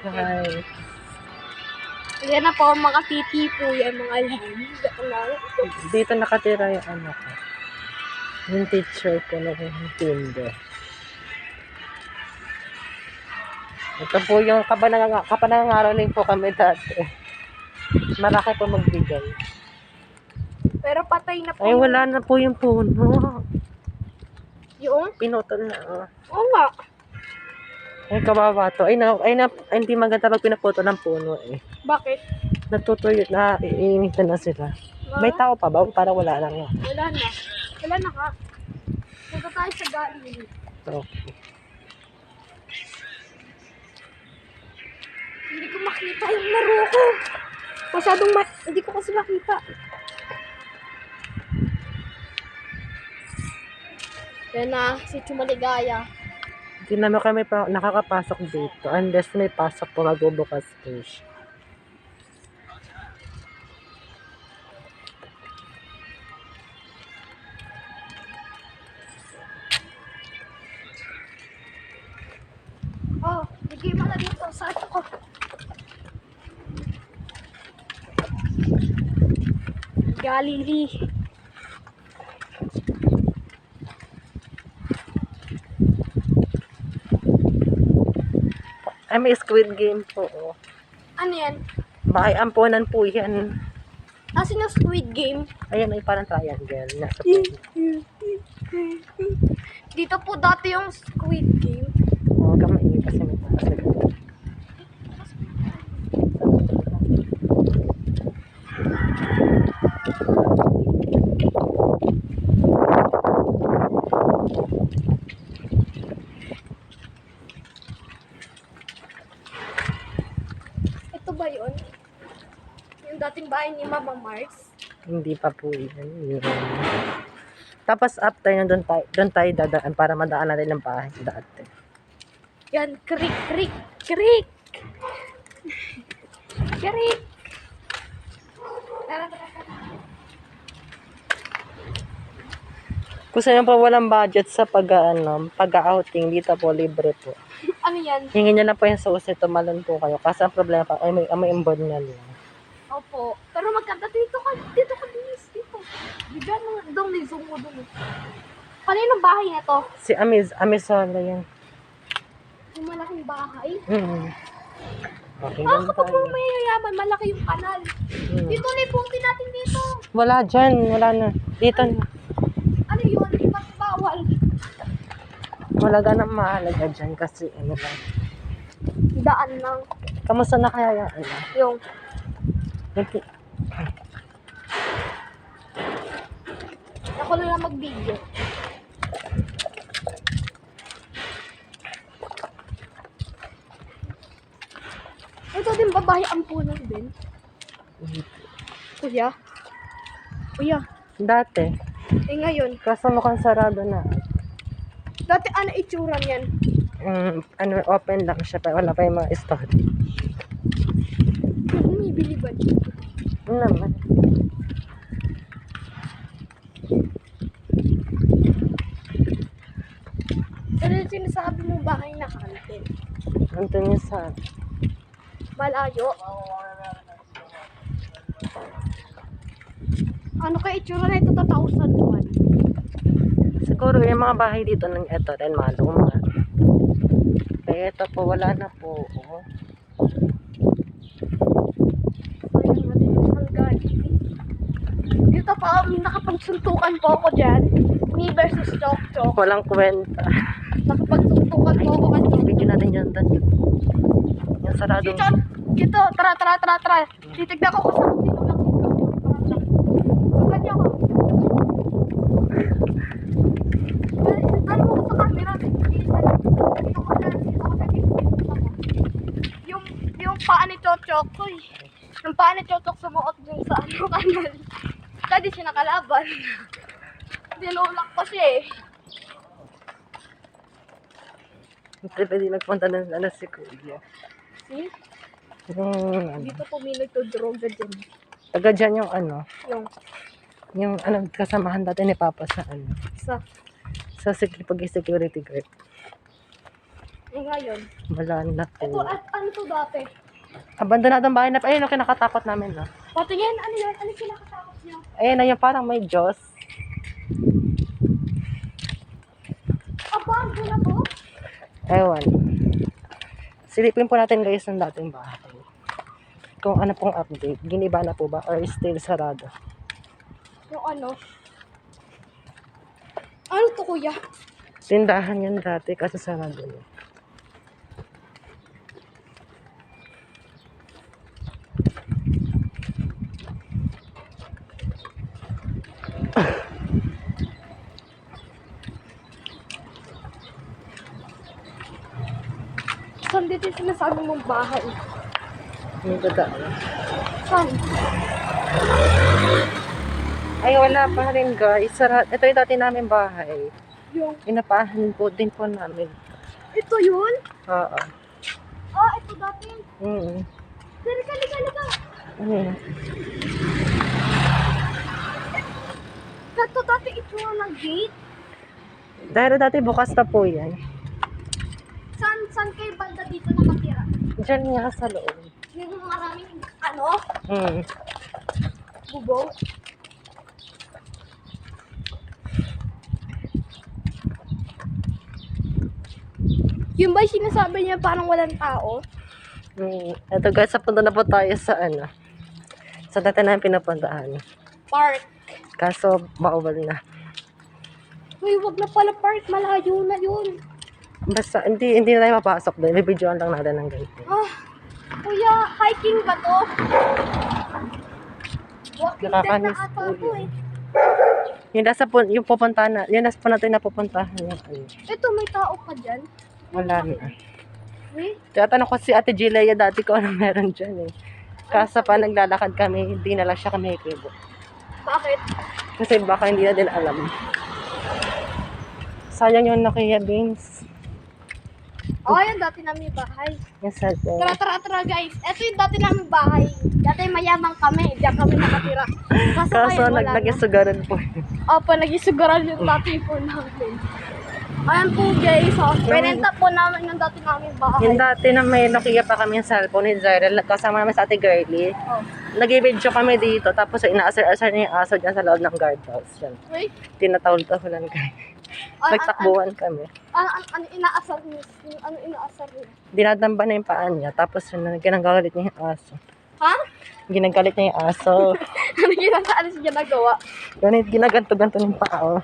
Guys. Yan na po, mga titi po yan, mga lang. Dito nakatira yung ano ko. Yung teacher ko na yung Tinder. Ito po yung kapanangaraling po kami dati. Malaki po magbigay. Pero patay na po. Ay, wala na po yung puno. Yung? Pinutol na. Oo nga. Ay, kawawa to. Ay, hindi maganda pag pinaputo ng puno eh. Bakit? Natutuyo na, iinitan na sila. May tao pa ba? Para wala lang yun. Wala na. Wala na ka. Punta tayo sa galing. Okay. Hindi ko makita yung laro ko. Masyadong hindi ko kasi makita. Yan na, si Chumaligaya. Hindi naman kami pa nakakapasok dito. Unless may pasok po, magbubukas po siya. Oh, bigay mo na dito sa ato ko. Galilee. Ay, may Squid Game po. Oh. Ano yan? Bahay ampunan po yan. Asin yung Squid Game? Ayan, ay parang triangle. Nasa po. Dito po dati yung Squid Game. Oo, kamain kasi may pasok. Ito ba yun? Yung dating bahay ni Mama Mars? Hindi pa po yan. Yun. Tapos after yun, doon tayo dadaan para madaan natin ang bahay dati. Yan, krik, krik, krik! Krik! Tara, tara, tara. Kung saan pa walang budget sa pag-outing, dito po, libre po. Ano yan? Hingin nyo na po yung susi, tumalon po kayo. Kasi ang problema pa, ay may imbon nga niya. Opo. Pero magkanta dito ka, dito. Bigyan mo doon, zoom mo doon. Kaninong bahay na to? Si Amisola yan. Yung malaking bahay. Okay, Ah, ganun kapag tayo. po may yayaman, malaki yung kanal. Dito na ipunti natin dito. Wala dyan, wala na. Dito na. Ano yun? Ibang bawal. Wala ganang mahalaga dyan kasi ano lang. Daan lang. Kamusta na kaya yan? Yung, ako na lang mag-video. Ito din babae ampunan din. Kuya? Kuya, Dati. ngayon. Kaso mukhang sarado na. Dati ano itsura niyan? Open lang siya. Wala pa yung mga store. Bumibili ba dito? Ano naman? Pero yung sinasabi mo bahay na kantin. Nandun niya sa... Malayo. Ano kaya itsura na ito 2,001? Siguro yung mga bahay dito ng ito rin mga luma. Kaya ito po, wala na po. Oh. Sayang natin yung galing. Dito pa, nakapagsuntukan po ako dyan. Me versus Chok Chok. Walang kwenta. Nakapagsuntukan po ako kasi. Bigyan natin dyan doon. Yung sarado. Dito, tara. Titignan ko kung saan tinulak dito. Tara. Ganyan ko. Ano mo ko sa camera? Dito ko dyan. Yung paa ni Chochok. Yung paa ni Chochok sumuot dun sa kanal. Hindi siya nakalaban. Dinulak ko siya eh. Pwede nagpunta ng si Kuya. See? Yung Dito po may nagtodroga dyan. taga dyan yung Yung kasamahan dati ni Papa sa sa sa pag-security guard. Eh ngayon. Wala na Ito, po. ano to dati? Abandonadong bahay na. Ayun, yung kinakatakot namin, no? Patingin, ano yun? Ano yung kinakatakot niya? Ayun na yung parang may Diyos. Abando na to? Ewan. Silipin po natin guys ng dating bahay. Kung ano pong update. Giniba na po ba? Or still sarado? Yung ano? Ano to kuya? Tindahan yan dati kasi sarado na. Saan dito yung sinasabi mong bahay? May dadaan. Saan? Ay, wala pa rin guys. Ito yung dati namin bahay. Yung, Inapahan po din po namin. ito yun? Oo. Ah, ito dati. Halika, halika, halika. Ano yun? Ito dati ito ng gate. Dahil dati bukas na po yan. Saan kayo banda dito nakatira? Diyan nga sa loob. Yung maraming, ano, Hmm. bubong. Yung ba yung sinasabi niya parang walang tao? Ito guys, napunta na po tayo sa ano. Sa dati namin pinapuntahan. Park. Kaso, bawal na. Uy, wag na pala park. Malayo na yun. Basta, hindi na tayo mapasok doon. Bibidyoan lang natin ng ganito. Ah, kuya, hiking ba to? Walking dead na Nakakamiss ata po to yun. eh. Yung pupuntahan na, yun nasa po natin na pupuntahan yung ano. Ito, may tao pa dyan. Wala na. Eh, Kaya tanong ko si Ate Gilea dati ko ano meron dyan eh. Kaso pa naglalakad kami, hindi na lang siya kami ikibo. bakit? Kasi baka hindi na din alam. Sayang yung Nokia Beans. Oh, yan dati namin bahay. Yung cellphone. Tara, guys. Ito yung dati namin bahay. Dati mayamang kami. Diyan kami nakatira. Kaso Kaso ngayon wala na. nag-isugaran po. Opo, nag-isugaran yung dati po namin. Ayan po guys. Oh, pinenta po namin yung dati namin bahay. Yung dati na may Nokia pa kami yung cellphone ni Zyrel, kasama namin sa Ate Girlie. Oh. Nag-video kami dito, tapos inaasar-asar niya yung aso dyan sa loob ng guardhouse. Yan. Uy, Tinatahol-tahulan kami. Nagtakbuhan kami. ano inaasar niyo? Ano inaasar niyo? Dinadamba na yung paan niya, tapos yun, ginagalit niya yung aso. Ha? Ginagalit niya yung aso. Ano ginagawa? Ano siya nagawa? Ganit, ginaganto-ganto ng paa. Oh.